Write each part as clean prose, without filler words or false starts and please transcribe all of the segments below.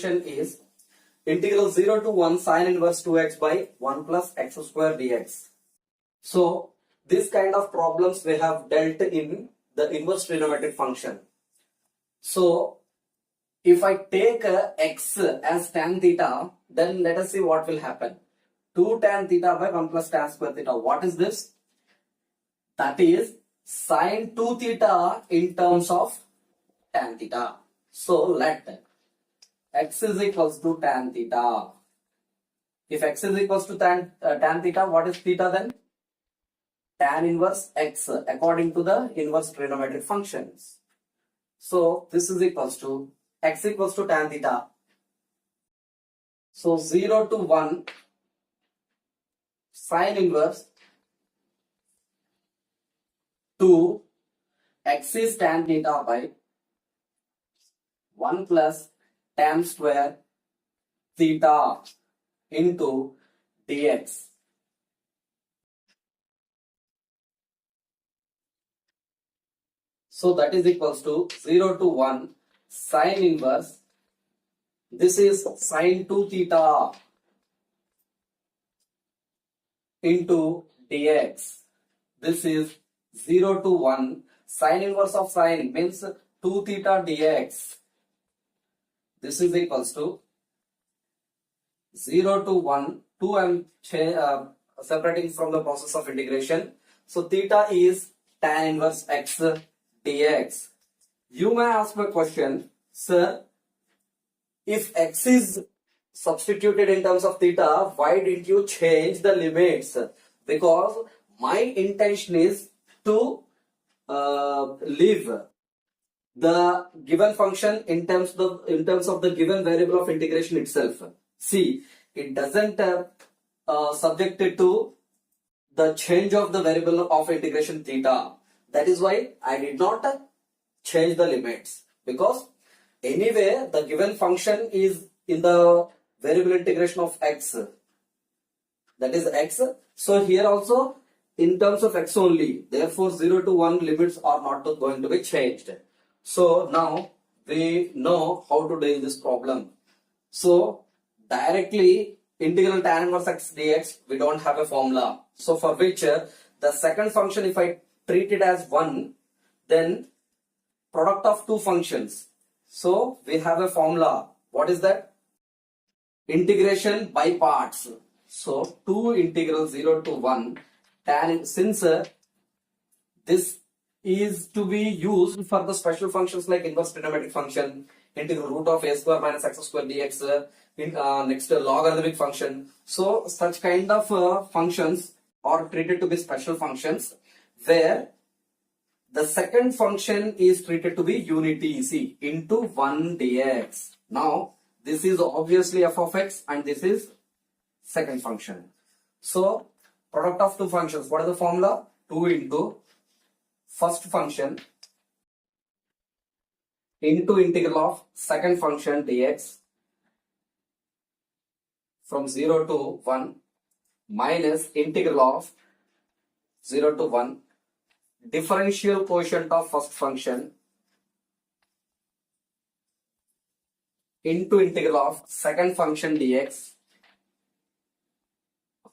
question is integral 0 to 1 sin inverse 2x by 1 plus x square dx. So this kind of problems we have dealt in the inverse trigonometric function. So if I take x as tan theta, then let us see what will happen. 2 tan theta by 1 plus tan square theta. What is this? That is sin 2 theta in terms of tan theta. So let x is equals to tan theta. If x is equals to tan theta, what is theta then? Tan inverse x according to the inverse trigonometric functions. So this is equals to x equals to tan theta. So 0 to 1 sin inverse 2 x is tan theta by 1 plus tan square theta into dx. So that is equals to 0 to 1 sin inverse. This is sin 2 theta into dx. This is 0 to 1 sin inverse of sin means 2 theta dx. This is equals to 0 to 1. 2 I am separating from the process of integration. So theta is tan inverse x dx. You may ask a question, sir, if x is substituted in terms of theta, why didn't you change the limits? Because my intention is to leave the given function in terms of the given variable of integration itself. See, it doesn't subjected to the change of the variable of integration theta. That is why I did not change the limits, because anyway the given function is in the variable integration of x, that is x. So here also in terms of x only, therefore 0 to 1 limits are not going to be changed. So now we know how to deal this problem. So directly integral tan inverse x dx, we don't have a formula. So for which the second function, if I treat it as 1, then product of two functions. So we have a formula. What is that? Integration by parts. So 2 integral 0 to 1 tan, since this is to be used for the special functions like inverse trigonometric function, integral root of a square minus x square dx, next logarithmic function. So such kind of functions are treated to be special functions, where the second function is treated to be unity, see, into 1 dx. Now this is obviously f of x and this is second function. So product of two functions, what is the formula? 2 into first function into integral of second function dx from 0 to 1 minus integral of 0 to 1 differential quotient of first function into integral of second function dx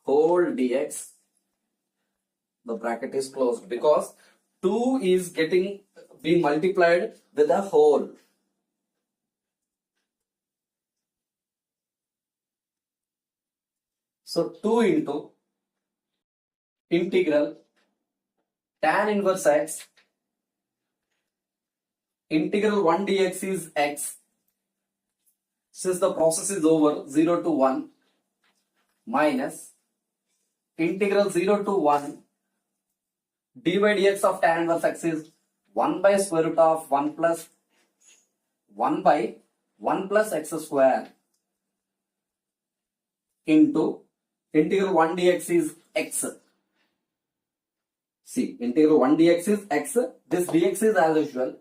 whole dx. The bracket is closed because 2 is being multiplied with a whole. So 2 into integral tan inverse x, integral 1 dx is x. Since the process is over, 0 to 1 minus integral 0 to 1 d by dx of tan inverse x is 1 by square root of 1 plus 1 by 1 plus x square into integral 1 dx is x. See, integral 1 dx is x. This dx is as usual.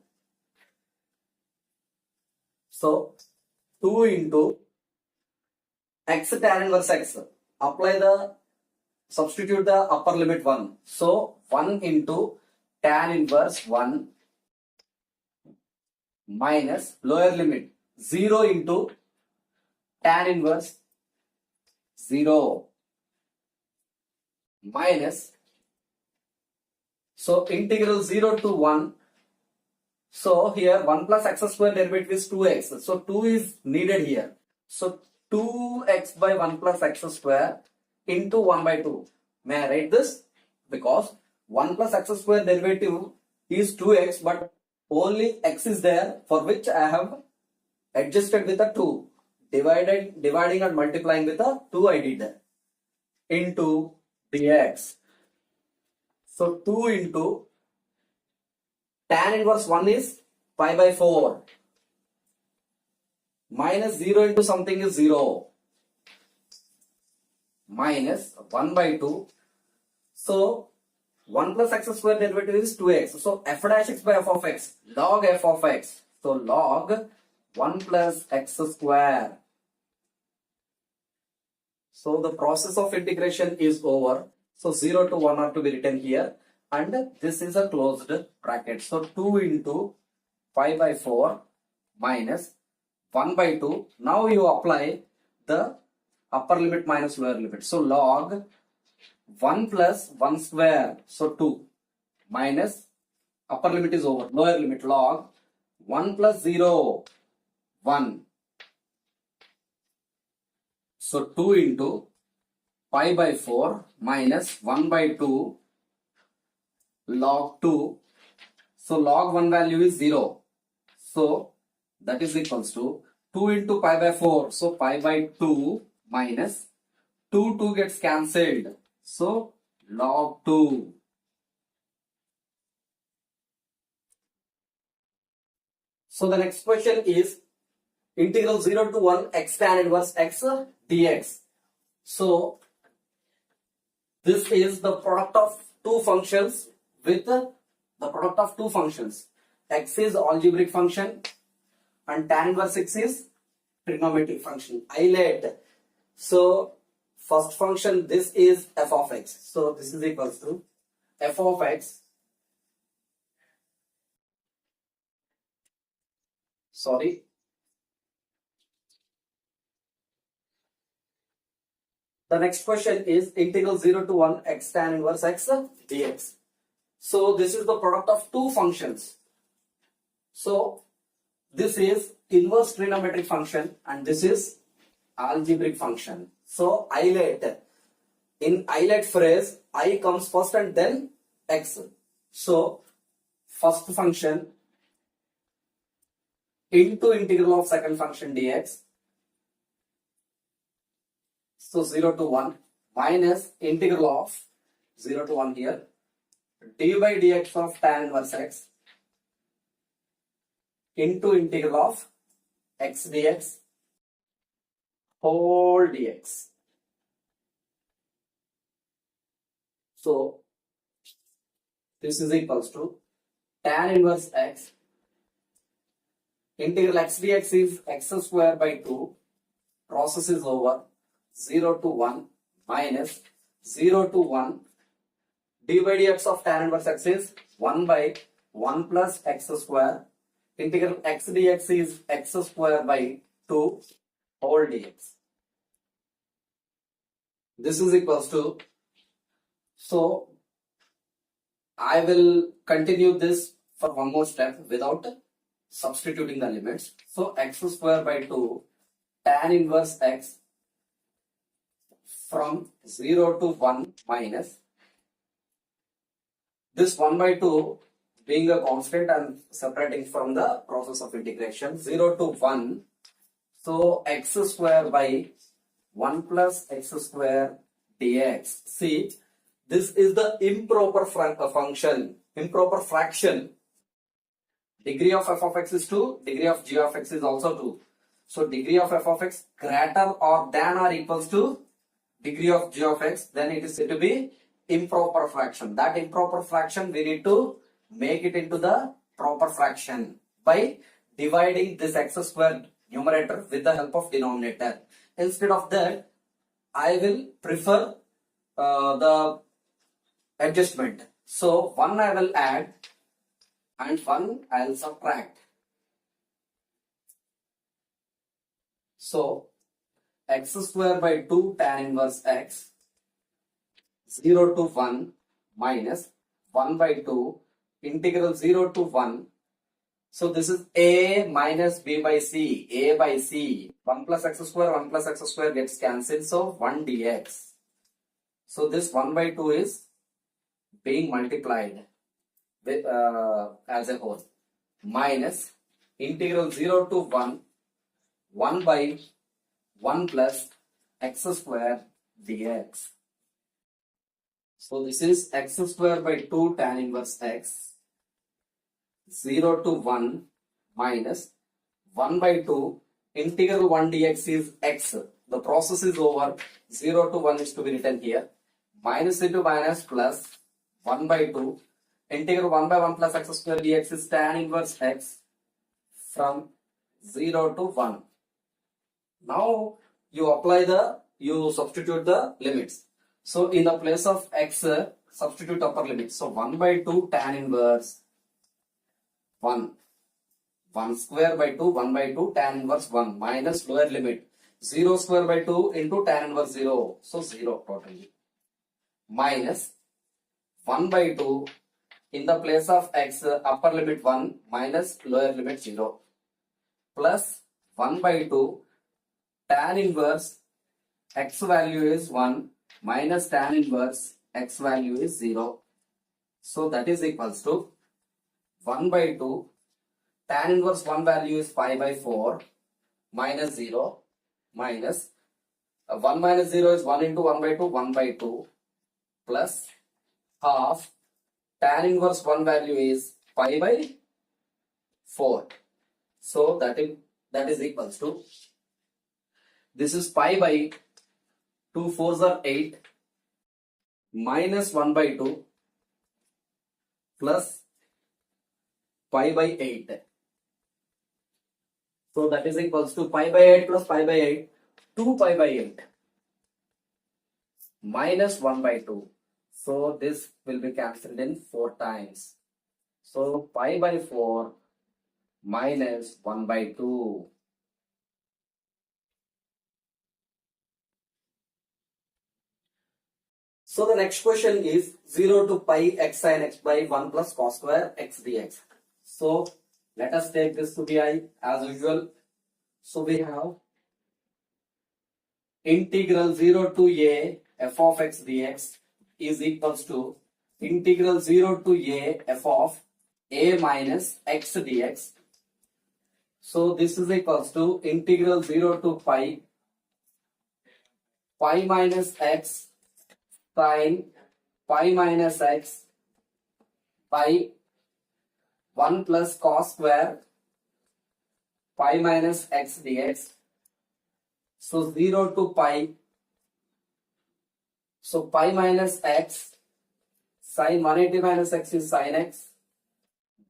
So 2 into x tan inverse x. Substitute the upper limit 1. So 1 into tan inverse 1 minus lower limit 0 into tan inverse 0 minus, so integral 0 to 1. So here 1 plus x square derivative is 2x. So 2 is needed here. So 2x by 1 plus x square into 1 by 2. May I write this? Because 1 plus x square derivative is 2x, but only x is there, for which I have adjusted with a 2. Dividing and multiplying with a 2 I did. Into dx. So 2 into tan inverse 1 is pi by 4 minus 0 into something is 0 minus 1 by 2. So 1 plus x square derivative is 2x. So f dash x by f of x, log f of x. So log 1 plus x square. So the process of integration is over. So 0 to 1 are to be written here. And this is a closed bracket. So 2 into pi by 4 minus 1 by 2. Now you apply the upper limit minus lower limit. So log 1 plus 1 square. So 2 minus upper limit is over. Lower limit log 1 plus 0 1. So 2 into pi by 4 minus 1 by 2 log 2. So log 1 value is 0. So that is equals to 2 into pi by 4. So pi by 2 minus 2 gets cancelled. So log 2. So the next question is integral 0 to 1 x tan inverse x dx. So this is the product of two functions with the product of two functions. X is algebraic function and tan inverse x is trigonometric function. Highlight. So first function, this is f of x. So this is equals to f of x. Sorry. The next question is integral 0 to 1 x tan inverse x dx. So this is the product of two functions. So this is inverse trigonometric function and this is algebraic function. So highlight. In highlight phrase, I comes first and then x. So first function into integral of second function dx. So 0 to 1 minus integral of 0 to 1 here d by dx of tan inverse x into integral of x dx whole dx. So this is equals to tan inverse x integral x dx is x square by 2. Process is over. 0 to 1 minus 0 to 1 d by dx of tan inverse x is 1 by 1 plus x square. Integral x dx is x square by 2 whole dx. This is equals to, so I will continue this for one more step without substituting the limits. So x square by 2 tan inverse x from 0 to 1 minus this 1 by 2 being a constant and separating from the process of integration 0 to 1. So x square by 1 plus x square dx. See, this is the improper function, improper fraction. Degree of f of x is 2, degree of g of x is also 2. So degree of f of x greater or than or equals to degree of g of x, then it is said to be improper fraction. That improper fraction we need to make it into the proper fraction by dividing this x square numerator with the help of denominator. Instead of that, I will prefer the adjustment. So 1 I will add and 1 I will subtract. So x square by 2 tan inverse x 0 to 1 minus 1 by 2 integral 0 to 1. So this is a minus b by c, a by c. 1 plus x square gets cancelled, so 1 dx. So this 1 by 2 is being multiplied with, as a whole, minus integral 0 to 1, 1 by 1 plus x square dx. So this is x square by 2 tan inverse x 0 to 1 minus 1 by 2 integral 1 dx is x. The process is over. 0 to 1 is to be written here. Minus into minus plus 1 by 2 integral 1 by 1 plus x square dx is tan inverse x from 0 to 1. Now you substitute the limits. So in the place of x, substitute upper limit. So 1 by 2 tan inverse 1 square by 2 1 by 2 tan inverse 1 minus lower limit 0 square by 2 into tan inverse 0. So 0 totally. Minus 1 by 2 in the place of x, upper limit 1 minus lower limit 0 plus 1 by 2 tan inverse x value is 1 minus tan inverse x value is 0. So that is equals to 1 by 2 tan inverse 1 value is pi by 4 minus 0 minus 1 minus 0 is 1 into 1 by 2 plus half tan inverse 1 value is pi by 4. So that is equals to, this is pi by 2 4s are 8 minus 1 by 2 plus pi by 8. So that is equals to pi by 8 plus pi by 8, 2 pi by 8 minus 1 by 2. So this will be cancelled in 4 times. So pi by 4 minus 1 by 2. So the next question is 0 to pi x sin x by 1 plus cos square x dx. So let us take this to be I as usual. So we have integral 0 to a f of x dx is equals to integral 0 to a f of a minus x dx. So this is equals to integral 0 to pi minus x sin pi minus x by 1 plus cos square pi minus x dx. So 0 to pi, so pi minus x sin 180 minus x is sin x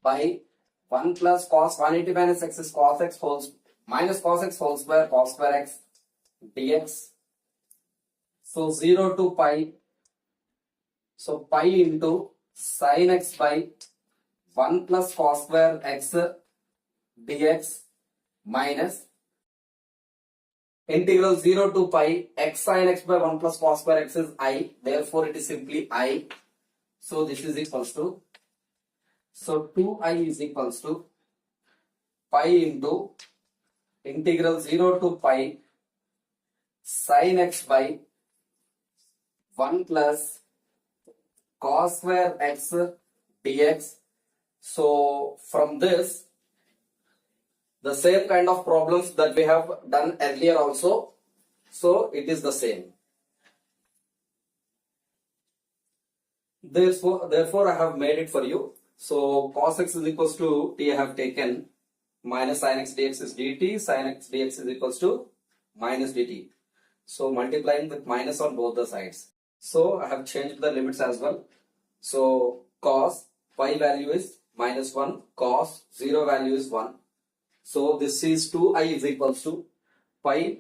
by 1 plus cos 180 minus x is cos x whole minus cos x whole square cos square x dx. So 0 to pi, so pi into sin x by 1 plus cos square x dx minus integral 0 to pi x sin x by 1 plus cos square x is I, therefore it is simply I. So this is equals to, so 2I is equals to pi into integral 0 to pi sin x by 1 plus cos square x dx. So from this, the same kind of problems that we have done earlier also, so it is the same. Therefore I have made it for you. So cos x is equals to t I have taken minus sin x dx is dt, sin x dx is equals to minus dt. So multiplying with minus on both the sides. So I have changed the limits as well. So cos pi value is minus 1, cos 0 value is 1. So this is 2I is equals to pi.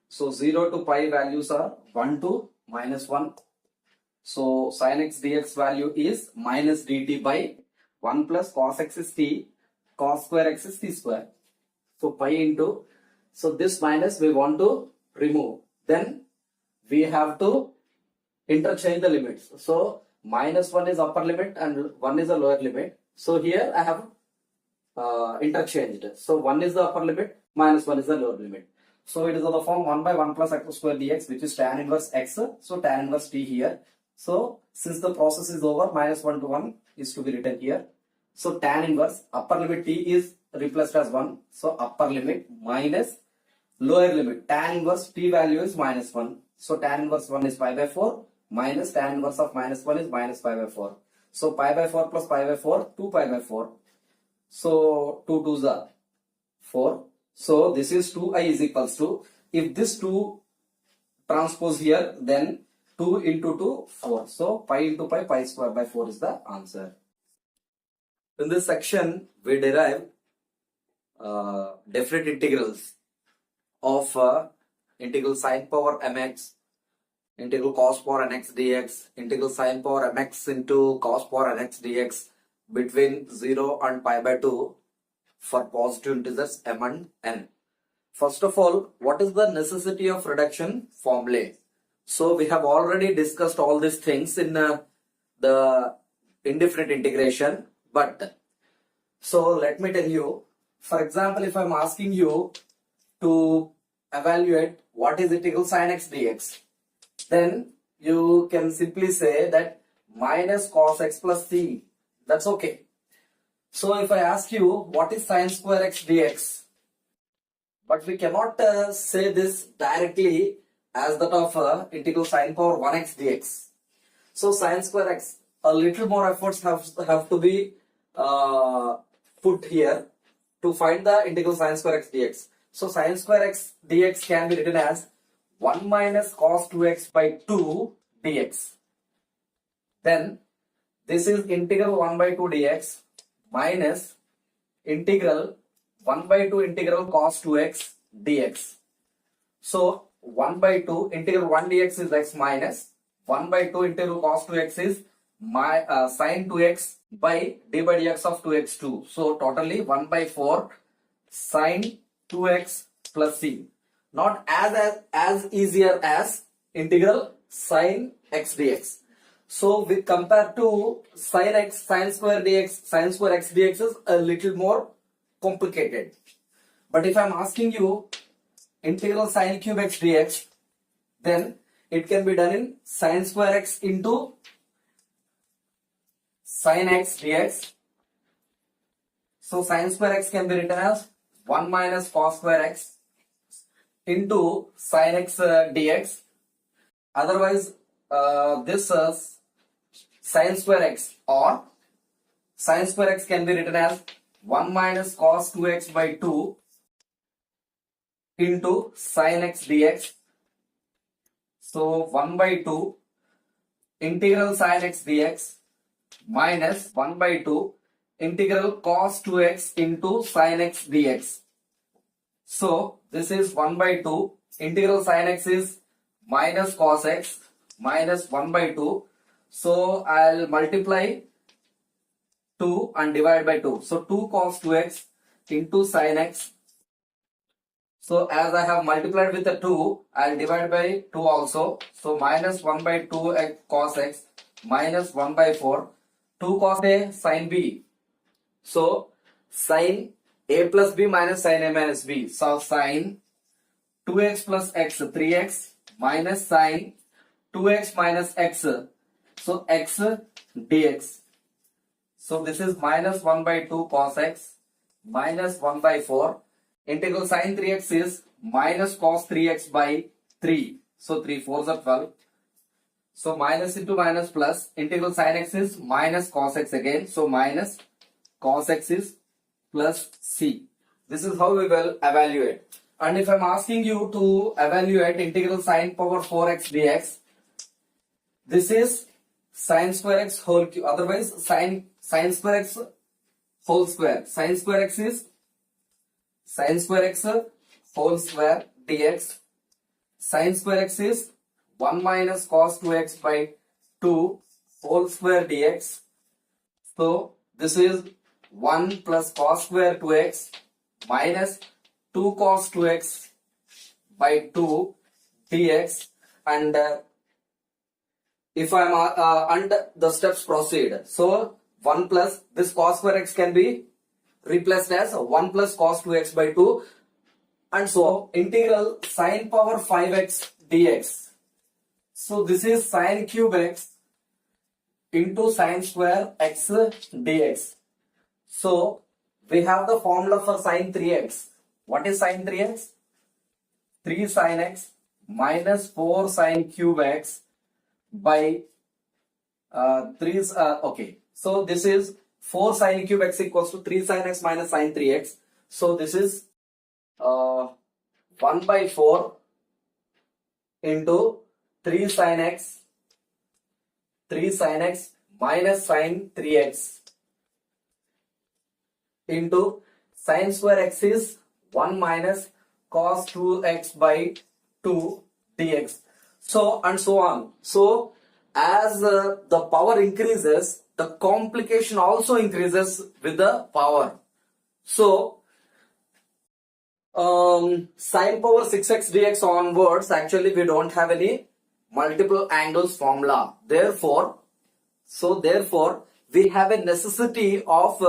So 0 to pi values are 1 to minus 1. So sin x dx value is minus dt by 1 plus cos x is t, cos square x is t square. So pi into, so this minus we want to remove. Then we have to interchange the limits. So minus 1 is upper limit and 1 is the lower limit. So here I have interchanged. So 1 is the upper limit, minus 1 is the lower limit. So it is of the form 1 by 1 plus x square dx, which is tan inverse x. So tan inverse t here. So since the process is over, minus 1 to 1 is to be written here. So tan inverse upper limit t is replaced as 1. So upper limit minus lower limit. Tan inverse t value is minus 1. So tan inverse 1 is pi by 4 minus tan inverse of minus 1 is minus pi by 4. So pi by 4 plus pi by 4, 2 pi by 4. So 2 2s are 4. So this is 2i is equals to, if this 2 transpose here, then 2 into 2, 4. So pi into pi, pi square by 4 is the answer. In this section, we derive definite integrals of integral sine power mx, integral cos power nx dx, integral sine power mx into cos power nx dx between 0 and pi by 2 for positive integers m and n. First of all, what is the necessity of reduction formulae? So we have already discussed all these things in the indefinite integration. But so let me tell you, for example, if I'm asking you to evaluate what is integral sine x dx, then you can simply say that minus cos x plus c. That's okay. So if I ask you what is sine square x dx, but we cannot say this directly as that of integral sine power 1x dx. So sine square x, a little more efforts have to be put here to find the integral sine square x dx. So sine square x dx can be written as 1 minus cos 2x by 2 dx. Then this is integral 1 by 2 dx minus integral 1 by 2 integral cos 2x dx. So 1 by 2 integral 1 dx is x minus 1 by 2 integral cos 2x is sine 2x by d by dx of 2x2. So totally 1 by 4 sine 2x plus c. Not as easier as integral sine x dx. So we compare to sine x, sine square dx, sine square x dx is a little more complicated. But if I'm asking you integral sine cube x dx, then it can be done in sine square x into sine x dx. So sine square x can be written as 1 minus cos square x into sine x dx. Otherwise, this is sine square x, or sine square x can be written as 1 minus cos 2x by 2 into sine x dx. So 1 by 2 integral sine x dx minus 1 by 2 integral cos 2x into sine x dx. So this is 1 by 2 integral sine x is minus cos x minus 1 by 2. So I'll multiply 2 and divide by 2. So 2 cos 2x into sine x. So as I have multiplied with the 2, I'll divide by 2 also. So minus 1 by 2 cos x minus 1 by 4. 2 cos a sine b. So sine a plus b minus sine a minus b. So sine 2x plus x 3x minus sine 2x minus x. So x dx. So this is minus 1 by 2 cos x minus 1 by 4. Integral sine 3x is minus cos 3x by 3. So 3 4s are 12. So minus into minus plus. Integral sine x is minus cos x again. So minus cos x is plus c. This is how we will evaluate. And if I'm asking you to evaluate integral sine power 4x dx, this is sine square x whole cube. Otherwise sine square x whole square. Sine square x is sine square x whole square dx. Sine square x is 1 minus cos 2x by 2 whole square dx. So this is 1 plus cos square 2x minus 2 cos 2x by 2 dx, and if I'm and the steps proceed. So 1 plus this cos square x can be replaced as 1 plus cos 2x by 2, and so integral sine power 5x dx. So this is sine cube x into sine square x dx. So we have the formula for sine 3x. What is sine 3x? 3 sine x minus 4 sine cube x by 3 okay. So this is 4 sine cube x equals to 3 sine x minus sine 3x. So this is 1 by 4 into 3 sine x minus sine 3x into sine square x is 1 minus cos 2x by 2 dx. So and so on. So as the power increases, the complication also increases with the power. So sine power 6x dx onwards, actually we don't have any multiple angles formula. Therefore, we have a necessity of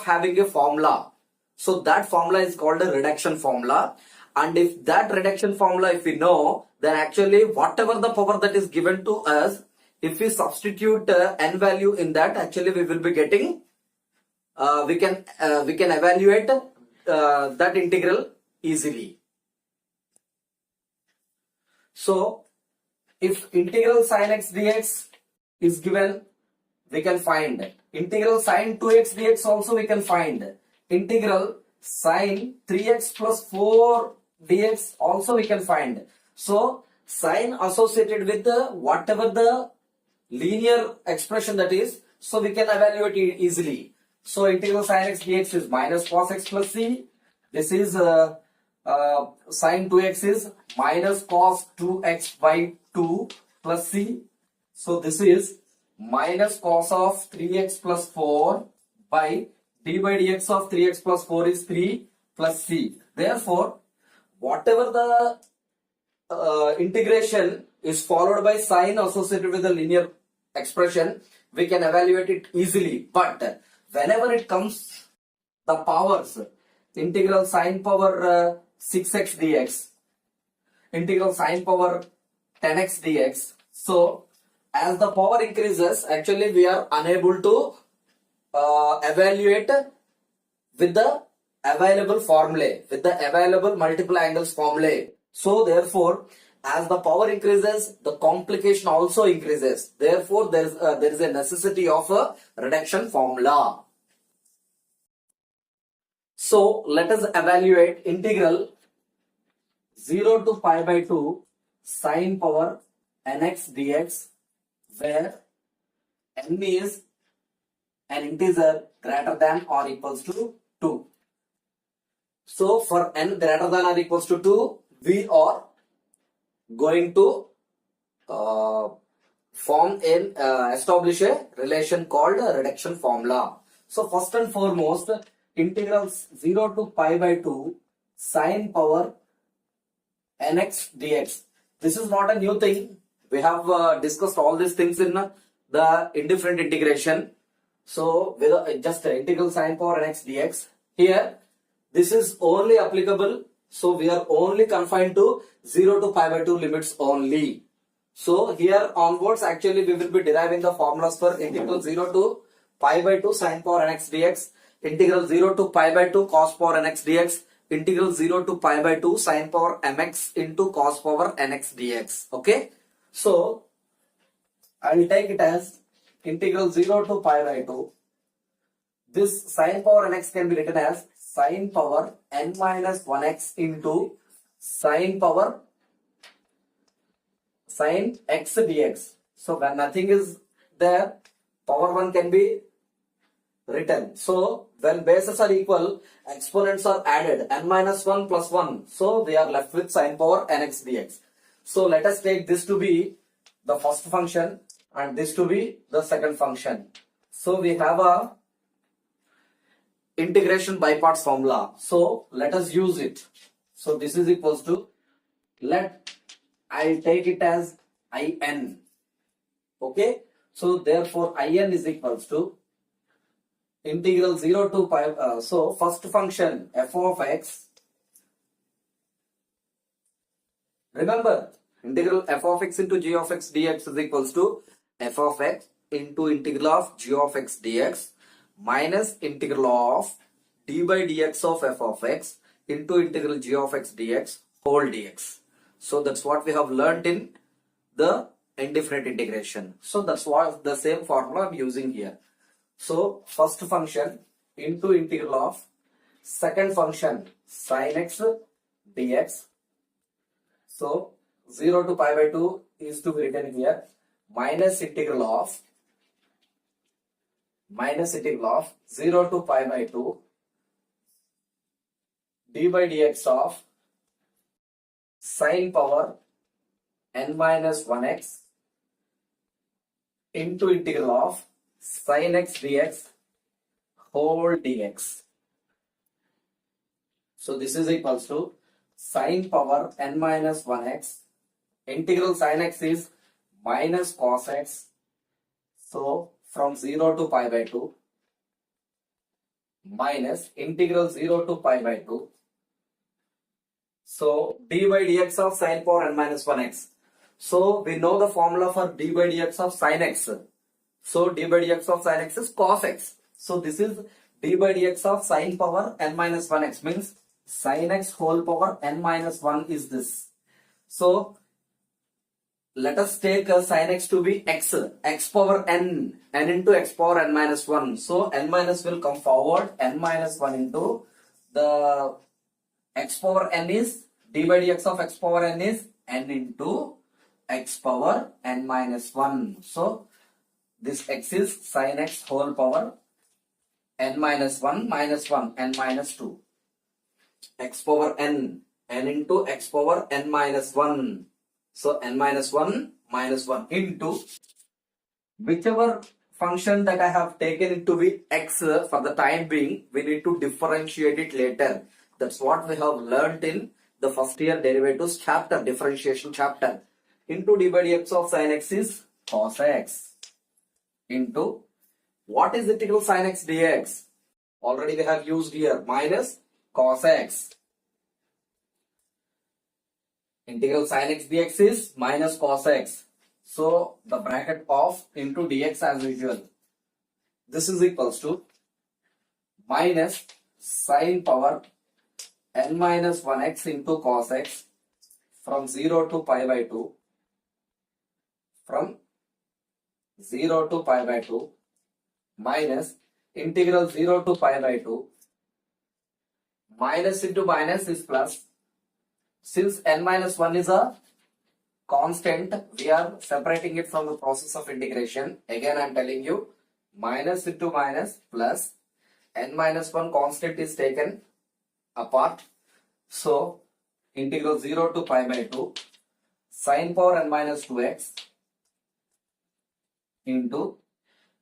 having a formula. So that formula is called a reduction formula. And if that reduction formula, if we know, then actually whatever the power that is given to us, if we substitute n value in that, actually we will be getting, we can evaluate that integral easily. So if integral sine x dx is given, we can find integral sine 2x dx also we can find. Integral sine 3x plus 4 dx also we can find. So sine associated with the whatever the linear expression that is, so we can evaluate it easily. So integral sine x dx is minus cos x plus c. This is sine 2x is minus cos 2x by 2 plus c. So this is minus cos of 3x plus 4 by d by dx of 3x plus 4 is 3 plus c. Therefore, whatever the integration is followed by sine associated with the linear expression, we can evaluate it easily. But whenever it comes the powers, integral sine power 6x dx, integral sine power 10x dx. So as the power increases, actually we are unable to evaluate with the available formulae, with the available multiple angles formulae. So therefore, as the power increases, the complication also increases. Therefore, there is a necessity of a reduction formula. So let us evaluate integral 0 to pi by 2 sine power nx dx, where n is an integer greater than or equals to 2. So for n greater than or equals to 2, we are going to establish a relation called a reduction formula. So first and foremost, integral 0 to pi by 2 sine power nx dx. This is not a new thing. We have discussed all these things in the indifferent integration. So with just integral sine power nx dx. Here, this is only applicable. So we are only confined to 0 to pi by 2 limits only. So here onwards, actually we will be deriving the formulas for integral 0 to pi by 2 sine power nx dx, integral 0 to pi by 2 cos power nx dx, integral 0 to pi by 2 sine power mx into cos power nx dx. Okay. So I will take it as integral 0 to pi by 2. This sine power nx can be written as sine power n minus 1x into sine power sine x dx. So when nothing is there, power 1 can be written. So when bases are equal, exponents are added, n minus 1 plus 1. So we are left with sine power nx dx. So let us take this to be the first function and this to be the second function. So we have a integration by parts formula. So let us use it. So this is equals to, I'll take it as in. Okay. So therefore in is equals to integral 0 to pi. So first function f of x. Remember, integral f of x into g of x dx is equals to f of x into integral of g of x dx minus integral of d by dx of f of x into integral g of x dx whole dx. So that's what we have learnt in the indefinite integration. So that's what the same formula I'm using here. So first function into integral of second function sin x dx. So 0 to pi by 2 is to be written here, minus integral of 0 to pi by 2 d by dx of sin power n minus 1x into integral of sin x dx whole dx. So this is equals to sin power n minus 1x, integral sin x is minus cos x, so from 0 to pi by 2 minus integral 0 to pi by 2. So d by dx of sin power n minus 1x. So we know the formula for d by dx of sin x. So d by dx of sin x is cos x. So this is d by dx of sin power n minus 1x, means sin x whole power n minus 1 is this. So let us take sin x to be x power n into x power n minus 1. So n minus will come forward, n minus 1 into the x power n is d by dx of x power n is n into x power n minus 1. So this x is sin x whole power n minus 1 minus 1 n minus 2. X power n into x power n minus 1. So n minus 1 minus 1 into whichever function that I have taken it to be x for the time being, we need to differentiate it later. That's what we have learnt in the first year derivatives chapter, differentiation chapter. Into d by dx of sin x is cos x into what is integral sin x dx? Already we have used here, minus cos x. Integral sin x dx is minus cos x. So the bracket of into dx as usual. This is equals to minus sin power n minus 1x into cos x from 0 to pi by 2. From 0 to pi by 2 minus integral 0 to pi by 2. Minus into minus is plus. Since n minus 1 is a constant, we are separating it from the process of integration. Again I am telling you, minus into minus plus n minus 1 constant is taken apart. So integral 0 to pi by 2 sin power n minus 2x into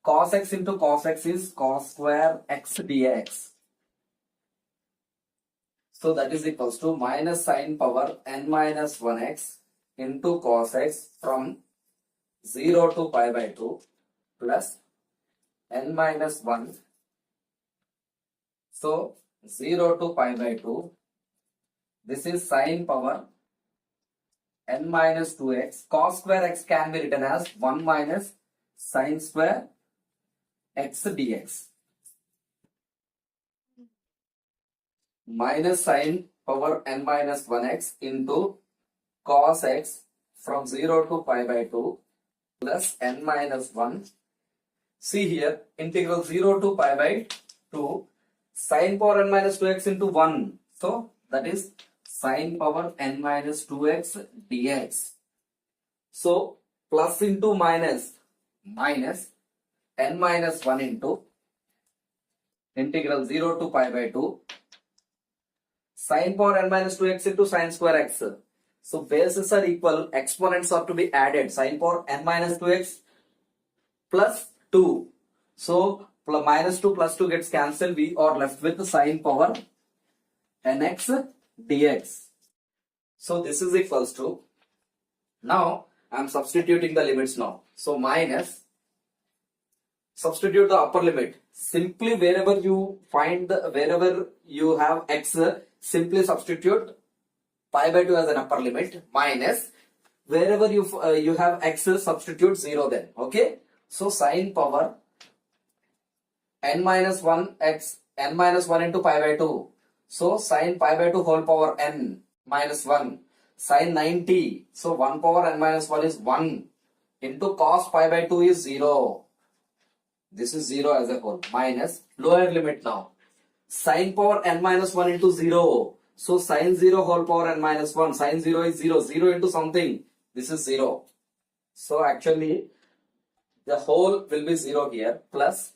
cos x into cos x is cos square x dx. So that is equals to minus sin power n minus 1x into cos x from 0 to pi by 2 plus n minus 1. So 0 to pi by 2. This is sin power n minus 2x. Cos square x can be written as 1 minus sin square x dx. Minus sin power n minus 1x into cos x from 0 to pi by 2 plus n minus 1. See here, integral 0 to pi by 2 sin power n minus 2x into 1. So that is sin power n minus 2x dx. So plus into minus n minus 1 into integral 0 to pi by 2 sin power n minus 2x into sin square x. So bases are equal, exponents are to be added. Sin power n minus 2x plus 2. So minus 2 plus 2 gets cancelled. We are left with sin power nx dx. So this is equals to, now I am substituting the limits now. So minus, substitute the upper limit. Simply wherever you find wherever you have x, simply substitute pi by 2 as an upper limit, minus wherever you have x, substitute 0 then. Okay. So sine power n minus 1 x, n minus 1 into pi by 2. So sine pi by 2 whole power n minus 1. Sine 90. So 1 power n minus 1 is 1 into cos pi by 2 is 0. This is 0 as a whole, minus lower limit now. Sine power n minus 1 into 0. So sine 0 whole power n minus 1. Sine 0 is 0. 0 into something. This is 0. So actually the whole will be 0 here, plus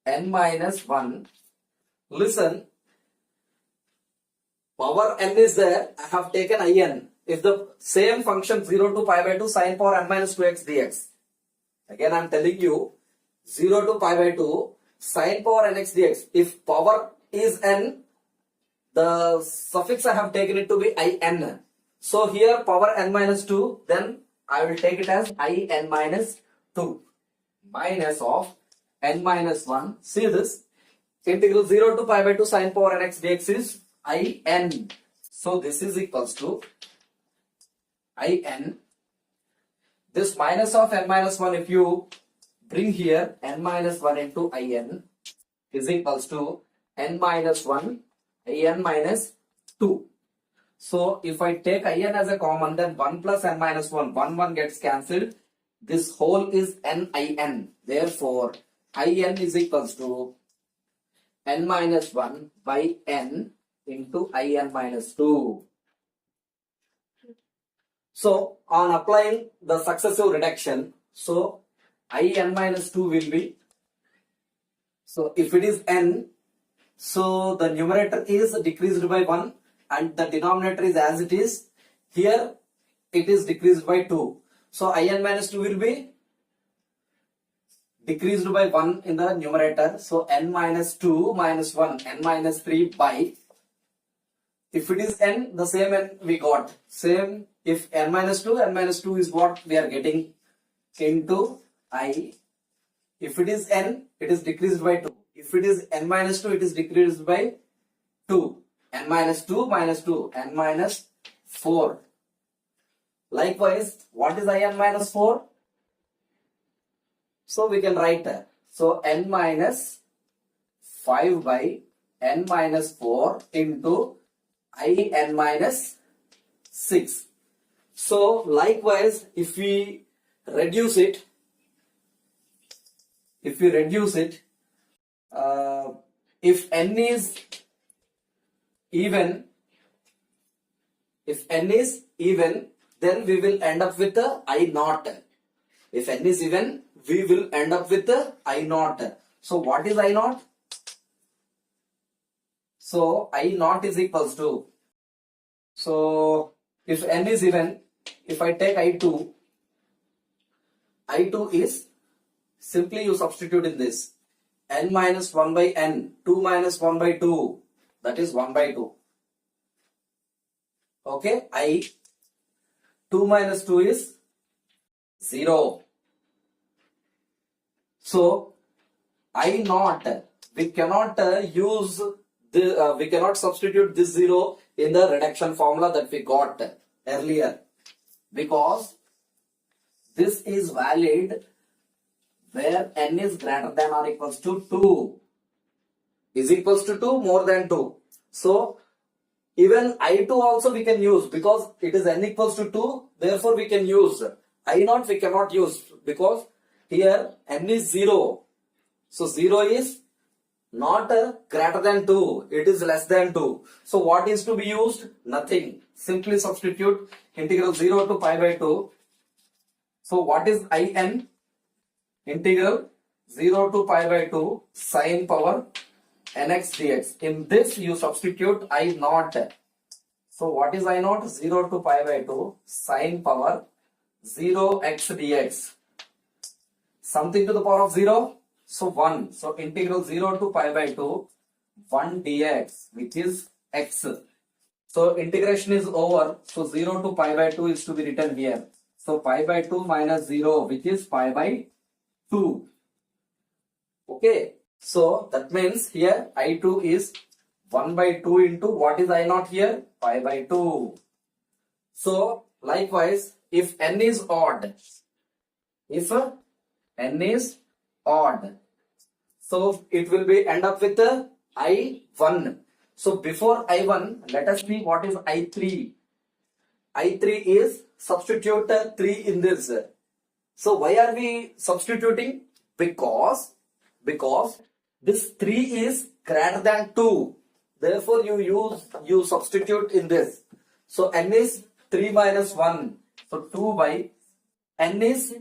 n minus 1. Listen, power n is there. I have taken in. If the same function 0 to pi by 2 sine power n minus 2x dx. Again I am telling you, 0 to pi by 2 sine power nx dx. If power is n, the suffix I have taken it to be in. So here power n minus 2, then I will take it as in minus 2. Minus of n minus 1. See this? Integral 0 to pi by 2 sine power nx dx is in. So this is equals to in. This minus of n minus 1, if you bring here, n minus 1 into in is equals to n minus 1 in minus 2. So if I take in as a common, then 1 plus n minus 1, 1 gets cancelled. This whole is nin. Therefore, in is equals to n minus 1 by n into in minus 2. So on applying the successive reduction, so in minus 2 will be, so if it is n, so the numerator is decreased by 1 and the denominator is as it is. Here it is decreased by 2. So in minus 2 will be decreased by 1 in the numerator. So n minus 2 minus 1, n minus 3 by, if it is n, the same n we got. Same, if n minus 2 is what we are getting into I. If it is n, it is decreased by 2. If it is n minus 2, it is decreased by 2. N minus 2 minus 2, n minus 4. Likewise, what is in minus 4? So we can write, so n minus 5 by n minus 4 into in minus 6. So likewise, if we reduce it, if n is even, then we will end up with the I naught. If n is even, we will end up with the I naught. So what is I naught? So I naught is equals to, so if n is even, if I take I2 is, simply you substitute in this, n minus 1 by n, 2 minus 1 by 2, that is 1 by 2. Okay, 2 minus 2 is 0. So I naught, we cannot we cannot substitute this 0 in the reduction formula that we got earlier, because this is valid where n is greater than or equals to 2, is equals to 2, more than 2. So even I2 also we can use, because it is n equals to 2, therefore we can use. I0 we cannot use because here n is 0. So 0 is not greater than 2, it is less than 2. So what is to be used? Nothing. Simply substitute integral 0 to pi by 2. So what is in? Integral 0 to pi by 2 sine power nx dx. In this you substitute I naught. So what is I naught? 0 to pi by 2 sine power 0x dx. Something to the power of 0. So 1. So integral 0 to pi by 2 1 dx, which is x. So integration is over. So 0 to pi by 2 is to be written here. So pi by 2 minus 0, which is pi by 2. Okay. So that means here I2 is 1 by 2 into what is I naught here? Pi by 2. So likewise, if n is odd, if n is odd, so it will be end up with I1. So before I1, let us see what is I3. I3 is substitute 3 in this. So why are we substituting? Because this 3 is greater than 2. Therefore you substitute in this. So n is 3 minus 1. So 2 by n is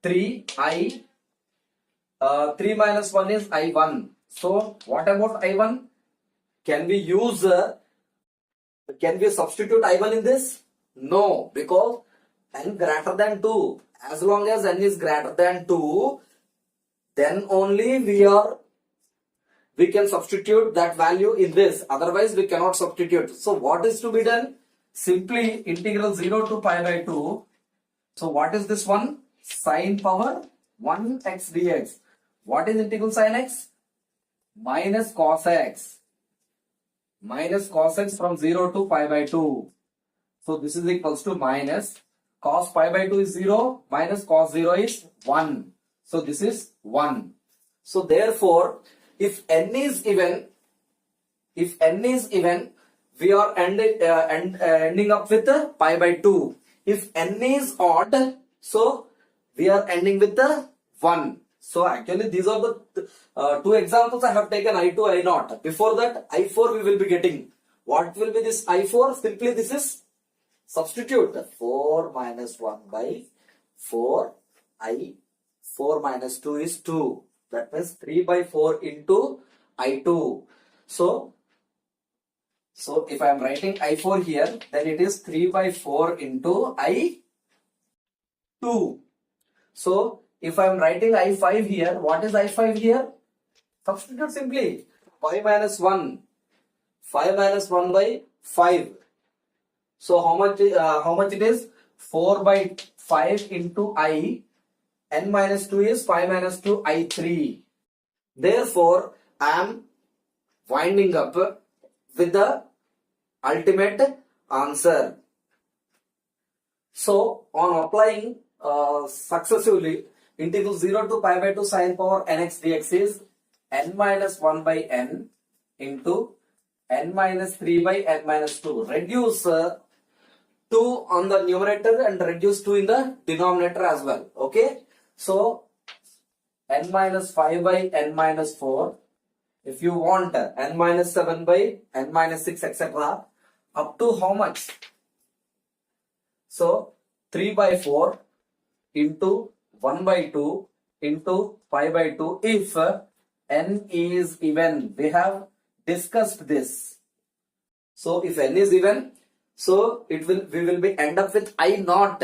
3 I 3 minus 1 is I1. So what about I1? Can we substitute I1 in this? No, because n greater than 2. As long as n is greater than 2, then only we can substitute that value in this. Otherwise, we cannot substitute. So what is to be done? Simply integral 0 to pi by 2. So what is this one? Sine power 1 x dx. What is integral sine x? Minus cos x. Minus cos x from 0 to pi by 2. So this is equals to minus cos pi by 2 is 0, minus cos 0 is 1. So this is 1. So therefore, if n is even, we are ending up with pi by 2. If n is odd, so we are ending with the 1. So actually these are the two examples I have taken, I2, I0. Before that, I4 we will be getting. What will be this I4? Simply this is substitute 4 minus 1 by 4 I 4 minus 2 is 2. That means 3 by 4 into I2. So if I am writing I4 here, then it is 3 by 4 into I2. So if I am writing I5 here, what is I5 here? Substitute simply 5 minus 1. 5 minus 1 by 5. So how much it is? 4 by 5 into I. N minus 2 is 5 minus 2 I3. Therefore, I am winding up with the ultimate answer. So on applying successively, integral 0 to pi by 2 sine power nx dx is n minus 1 by n into n minus 3 by n minus 2. Reduce 2 on the numerator and reduce 2 in the denominator as well. Okay. So n minus 5 by n minus 4. If you want n minus 7 by n minus 6 etc. Up to how much? So 3 by 4 into 1 by 2 into pi by 2 if n is even. We have discussed this. So if n is even, so we will be end up with I naught.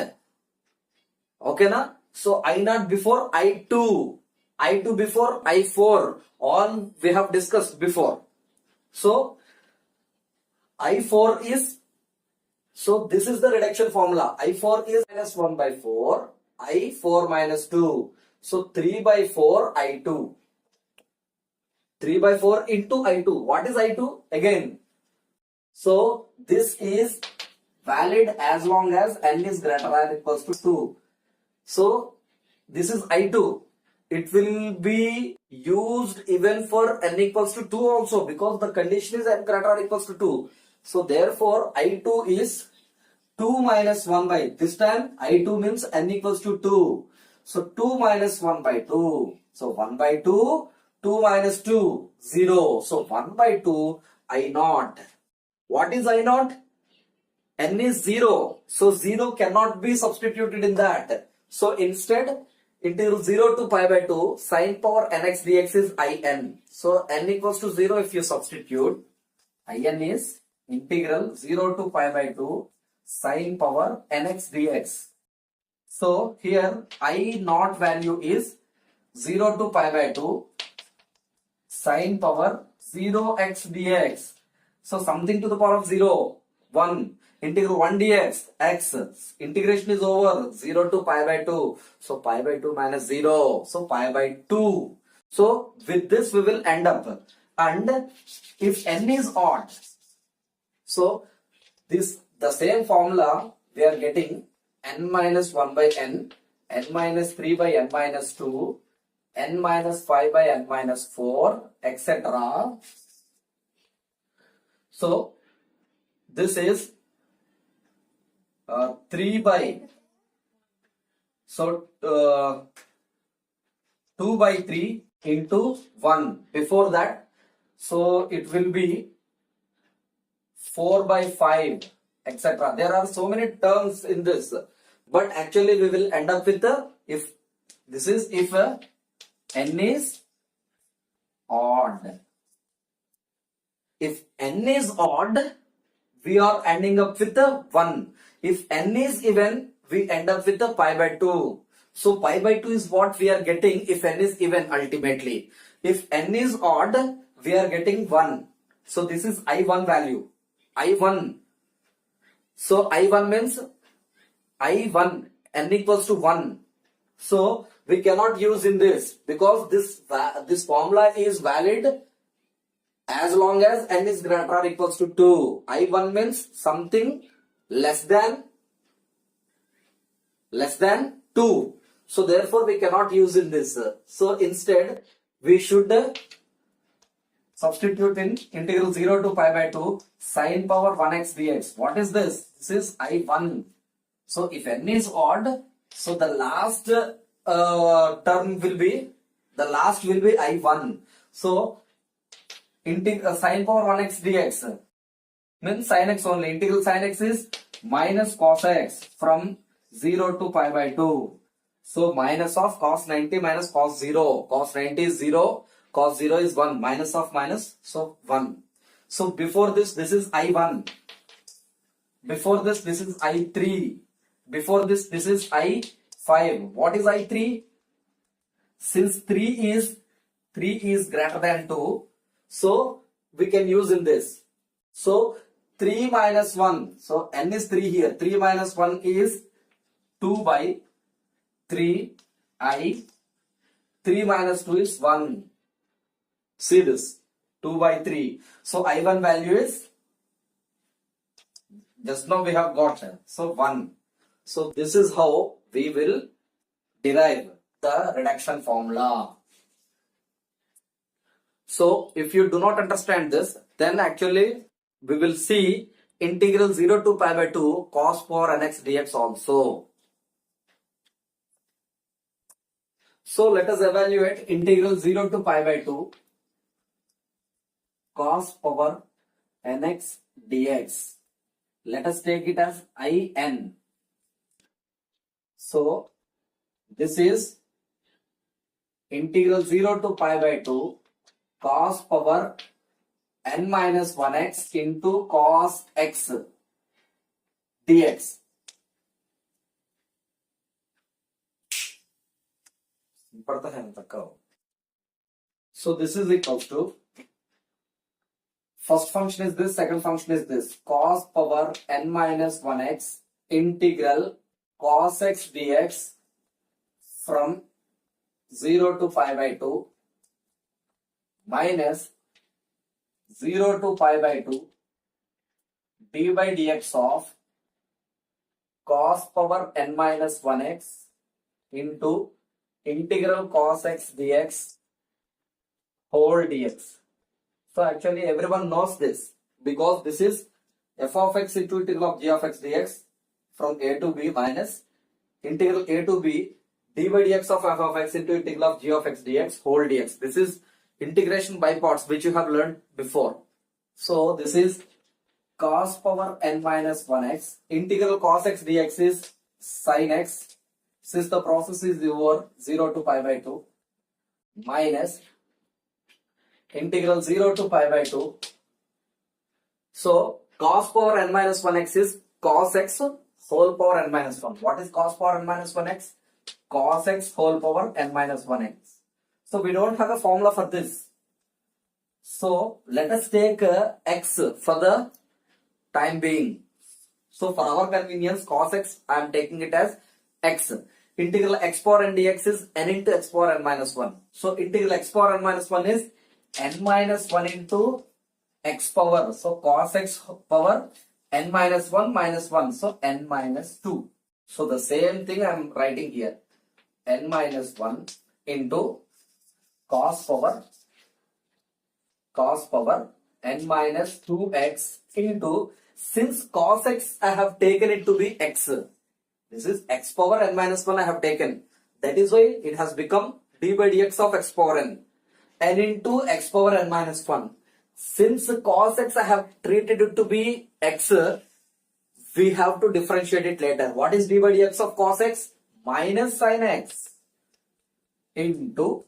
Okay na? So I naught before I2. I2 before I4. All we have discussed before. So I4 is, so this is the reduction formula. I4 is minus 1 by 4. I4 minus 2. So 3 by 4 I2. 3 by 4 into I2. What is I2? Again. So this is valid as long as n is greater than or equals to 2. So this is I2. It will be used even for n equals to 2 also, because the condition is n greater than or equals to 2. So therefore I2 is 2 minus 1 by, this time I2 means n equals to 2. So 2 minus 1 by 2. So 1 by 2, 2 minus 2, 0. So 1 by 2, I naught. What is I naught? N is 0. So 0 cannot be substituted in that. So instead, integral 0 to pi by 2, sine power nx dx is In. So n equals to 0 if you substitute. In is integral 0 to pi by 2, sine power nx dx. So here I naught value is 0 to pi by 2, sine power 0x dx. So something to the power of 0, 1. Integral 1 dx, x. Integration is over, 0 to pi by 2. So pi by 2 minus 0. So pi by 2. So with this we will end up. And if n is odd, so this the same formula we are getting n minus 1 by n minus 3 by n minus 2, n minus 5 by n minus 4, etc. So this is 3 by, so 2 by 3 into 1 before that, so it will be 4 by 5, etc. There are so many terms in this, but actually we will end up with if this is if n is odd. If n is odd, we are ending up with 1. If n is even, we end up with pi by 2. So pi by 2 is what we are getting if n is even ultimately. If n is odd, we are getting 1. So this is I1 value. I1. So I1 means I1, n equals to 1. So we cannot use in this because this formula is valid as long as n is greater or equals to 2. I1 means something less than 2. So therefore we cannot use in this. So instead we should substitute in integral 0 to pi by 2 sine power 1x dx. What is this? This is I1. So if n is odd, so the last term will be, I1. So sine power 1x dx means sin x only. Integral sin x is minus cos x from 0 to pi by 2. So minus of cos 90 minus cos 0. Cos 90 is 0. Cos 0 is 1. Minus of minus. So 1. So before this is I1. Before this is I3. Before this is I5. What is I3? Since 3 is greater than 2. So we can use in this. So 3 minus 1. So n is 3 here. 3 minus 1 is 2 by 3 I. 3 minus 2 is 1. See this. 2 by 3. So I1 value is, just now we have got. So 1. So this is how we will derive the reduction formula. So if you do not understand this, then actually we will see integral 0 to pi by 2 cos power nx dx also. So let us evaluate integral 0 to pi by 2 cos power nx dx. Let us take it as in. So this is integral 0 to pi by 2 cos power n minus 1x into cos x dx. So this is equals to, first function is this, second function is this, cos power n minus 1x integral cos x dx from 0 to pi by 2 minus 0 to pi by 2 d by dx of cos power n minus 1x into integral cos x dx whole dx. So actually everyone knows this because this is f of x into integral of g of x dx from a to b minus integral a to b d by dx of f of x into integral of g of x dx whole dx. This is integration by parts which you have learned before. So this is cos power n minus 1x integral cos x dx is sin x, since the process is over 0 to pi by 2 minus integral 0 to pi by 2. So cos power n minus 1x is cos x whole power n minus 1. What is cos power n minus 1x? Cos x whole power n minus 1x. So we don't have a formula for this. So let us take x for the time being. So for our convenience, cos x, I am taking it as x. Integral x power n dx is n into x power n minus 1. So integral x power n minus 1 is n minus 1 into x power. So cos x power n minus 1 minus 1. So n minus 2. So the same thing I am writing here. N minus 1 into cos power n minus 2x into, since cos x I have taken it to be x. This is x power n minus 1 I have taken. That is why it has become d by dx of x power n into x power n minus 1. Since cos x I have treated it to be x, we have to differentiate it later. What is d by dx of cos x? Minus sin x into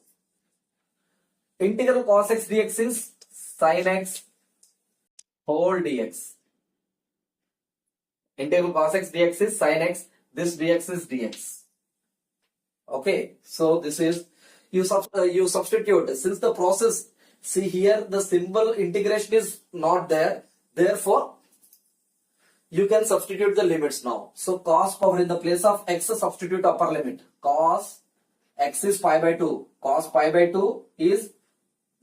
integral cos x dx is sin x whole dx. Integral cos x dx is sin x. This dx is dx. Okay, so this is you substitute. Since the process, see here the symbol integration is not there, therefore you can substitute the limits now. So cos power, in the place of x, substitute upper limit. Cos x is pi by 2. Cos pi by 2 is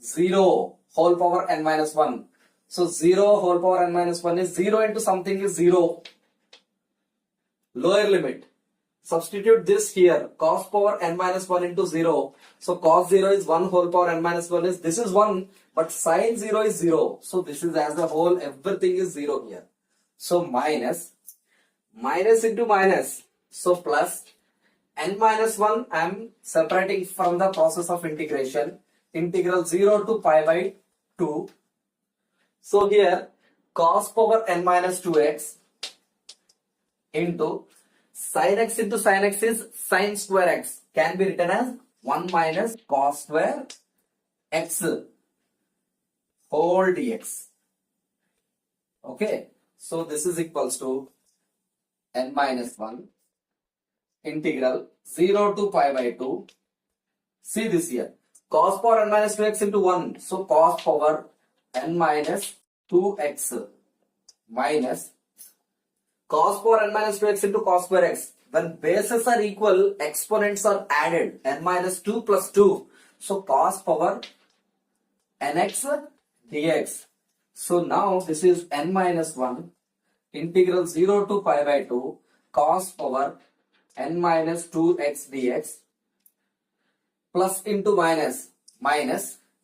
0 whole power n minus 1. So 0 whole power n minus 1 is 0 into something is 0. Lower limit. Substitute this here. Cos power n minus 1 into 0. So cos 0 is 1 whole power n minus 1 is, this is 1, but sin 0 is 0. So this is as a whole, everything is 0 here. So minus into minus. So plus n minus 1 I am separating from the process of integration. Integral 0 to pi by 2. So here cos power n minus 2x into sin x into sin x is sin square x, can be written as 1 minus cos square x whole dx. Okay, so this is equals to n minus 1 integral 0 to pi by 2. See this here, cos power n minus 2x into 1. So cos power n minus 2x minus cos power n minus 2x into cos square x. When bases are equal, exponents are added. N minus 2 plus 2. So cos power nx dx. So now this is n minus 1 integral 0 to pi by 2 cos power n minus 2x dx plus into minus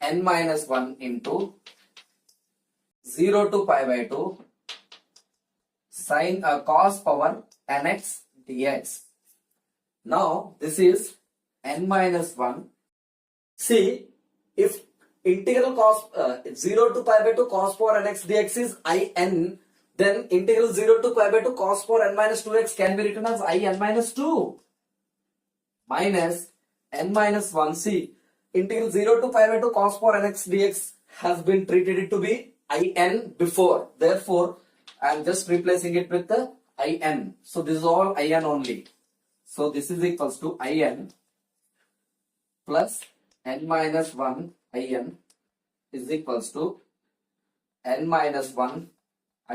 n minus 1 into 0 to pi by 2 sin cos power nx dx. Now this is n minus 1. See, if integral cos 0 to pi by 2 cos power nx dx is in, then integral 0 to pi by 2 cos power n minus 2x can be written as in minus 2 minus n minus 1. See, integral 0 to pi by 2 cos power nx dx has been treated it to be in before. Therefore, I am just replacing it with the in. So this is all in only. So this is equals to in plus n minus 1 in is equals to n minus 1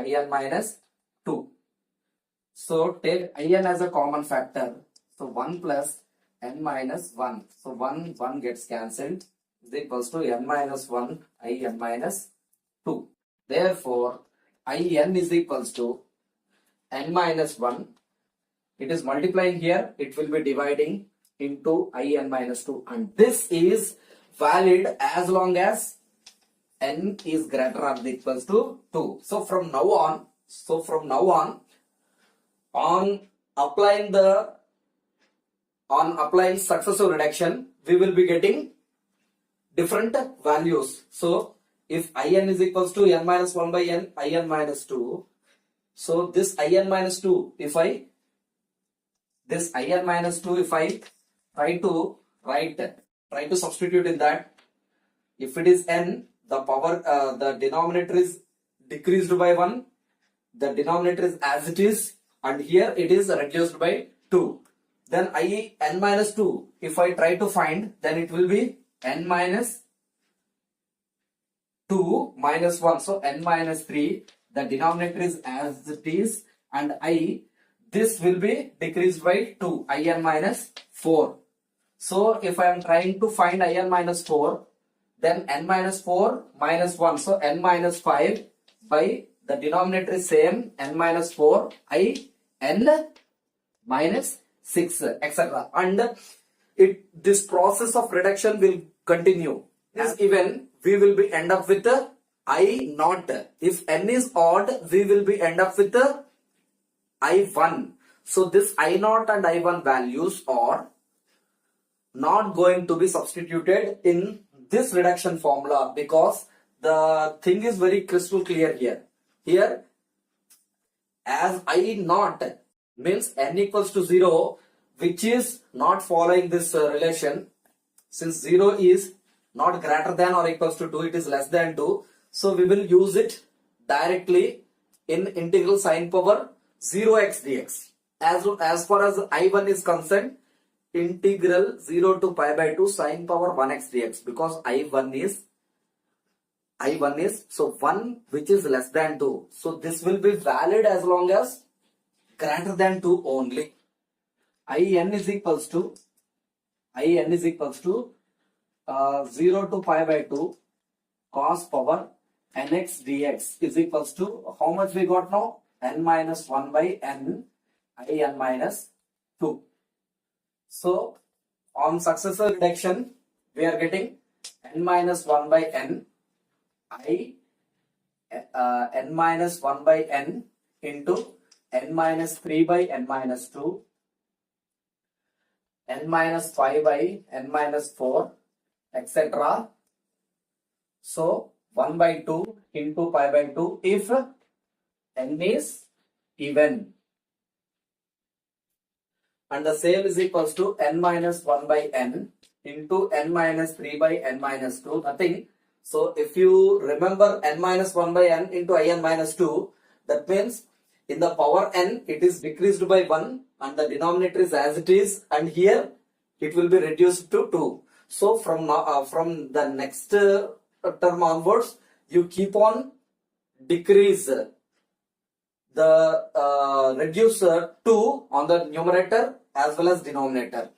in minus 2. So take in as a common factor. So 1 plus n minus 1. So 1 gets cancelled is equals to n minus 1 in minus 2. Therefore, in is equals to n minus 1. It is multiplying here. It will be dividing into in minus 2. And this is valid as long as n is greater or equals to 2. So from now on applying successive reduction, we will be getting different values. So if in is equals to n minus 1 by n, in minus 2. So this in minus 2, if I try to substitute in that, if it is n, the power, the denominator is decreased by 1, the denominator is as it is, and here it is reduced by 2. Then n minus 2, if I try to find, then it will be n minus 2 minus 1. So n minus 3. The denominator is as it is, and I, this will be decreased by 2, in minus 4. So if I am trying to find in minus 4, then n minus 4 minus 1. So n minus 5 by the denominator is same, n minus 4, n minus 6, etc. And this process of reduction will continue. As even we will be end up with I naught. If n is odd, we will be end up with I1. So this I naught and I1 values are not going to be substituted in this reduction formula, because the thing is very crystal clear here. Here, as I naught means n equals to 0, which is not following this relation. Since 0 is not greater than or equals to 2, it is less than 2. So we will use it directly in integral sine power 0x dx. As far as I1 is concerned, integral 0 to pi by 2 sine power 1x dx, because I1 is so 1 which is less than 2. So this will be valid as long as greater than 2 only. In is equals to 0 to pi by 2 cos power nx dx is equals to how much we got now? N minus 1 by n in minus 2. So on successive reduction, we are getting n minus 1 by n n minus 1 by n into n minus 3 by n minus 2, n minus 5 by n minus 4, etc. So 1 by 2 into pi by 2 if n is even. And the same is equals to n minus 1 by n into n minus 3 by n minus 2, nothing. So if you remember n minus 1 by n into in minus 2, that means in the power n it is decreased by 1 and the denominator is as it is, and here it will be reduced to 2. So from the next term onwards, you keep on decrease the reduce 2 on the numerator as well as denominator.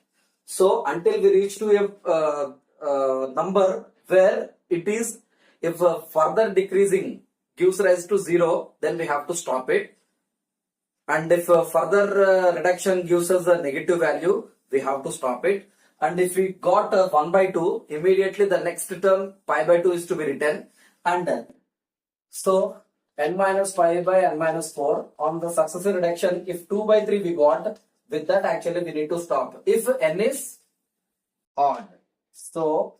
So until we reach to a number where it is, if further decreasing gives rise to 0, then we have to stop it. And if further reduction gives us a negative value, we have to stop it. And if we got 1 by 2, immediately the next term pi by 2 is to be written. And so n minus 5 by n minus 4 on the successive reduction, if 2 by 3 we got, with that actually we need to stop if n is odd. So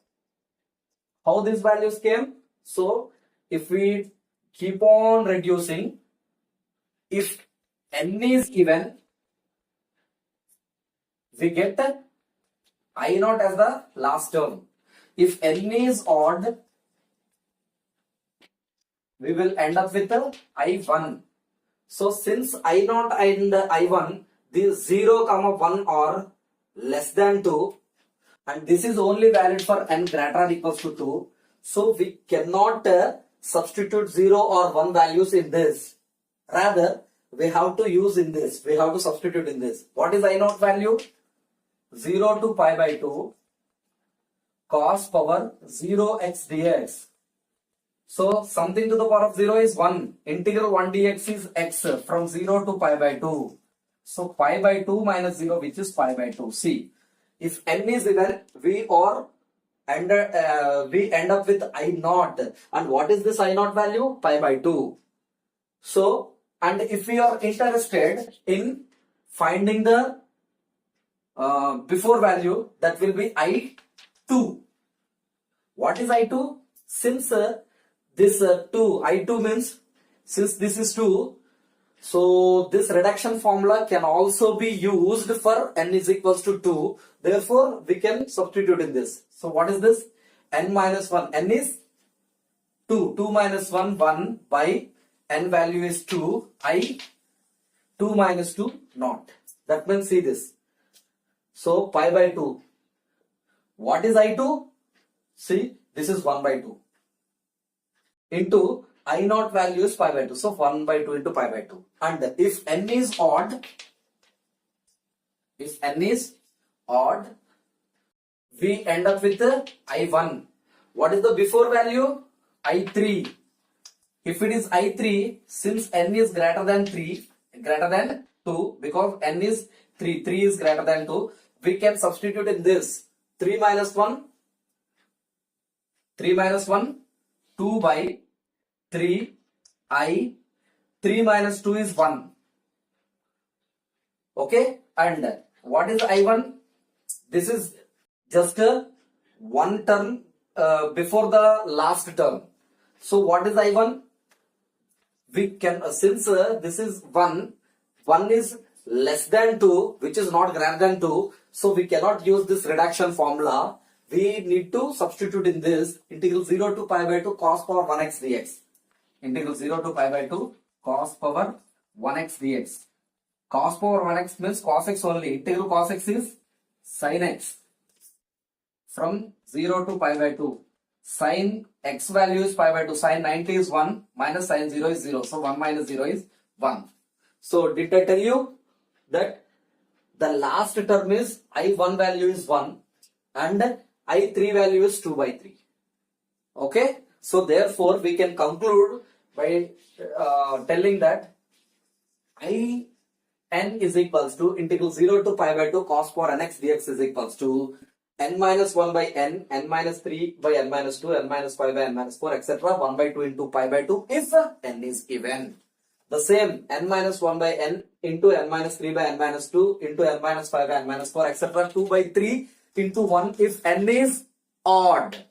how these values came? So if we keep on reducing, if n is even, we get I naught as the last term. If n is odd, we will end up with I1. So since I naught and I1, the 0, 1 are less than 2, and this is only valid for n greater or equals to 2. So we cannot substitute 0 or 1 values in this. Rather, we have to use in this. We have to substitute in this. What is I naught value? 0 to pi by 2 cos power 0x dx. So something to the power of 0 is 1. Integral 1 dx is x from 0 to pi by 2. So pi by 2 minus 0, which is pi by 2. See, if n is even, we end up with I naught. And what is this I naught value? Pi by 2. So, and if we are interested in finding the before value, that will be I2. What is I2? Since this 2, I2 means, since this is 2, so this reduction formula can also be used for n is equals to 2. Therefore, we can substitute in this. So what is this? N minus 1. N is 2. 2 minus 1, 1 by n value is 2. I 2 minus 2 naught. That means see this. So pi by 2. What is I2? See, this is 1 by 2. into I naught value is pi by 2. So 1 by 2 into pi by 2. And if n is odd, we end up with I1. What is the before value? I3. If it is I3, since n is greater than 2, because n is 3 is greater than 2, we can substitute in this 3 minus 1, 2 by 3, I, 3 minus 2 is 1. Okay, and what is I1? This is just one term before the last term. So what is I1? We can, since this is 1 is less than 2, which is not greater than 2, so we cannot use this reduction formula. We need to substitute in this integral 0 to pi by 2 cos power 1x dx. Integral 0 to pi by 2 cos power 1x dx. Cos power 1x means cos x only. Integral cos x is sin x. From 0 to pi by 2. Sin x value is pi by 2. Sin 90 is 1 minus sin 0 is 0. So 1 minus 0 is 1. So did I tell you that the last term is I1 value is 1 and I3 value is 2 by 3. Okay. So therefore we can conclude by telling that I n is equals to integral 0 to pi by 2 cos power nx dx is equals to n minus 1 by n minus 3 by n minus 2, n minus 5 by n minus 4, etc. 1 by 2 into pi by 2 if n is even. The same n minus 1 by n into n minus 3 by n minus 2 into n minus 5 by n minus 4, etc. 2 by 3 into 1 if n is odd.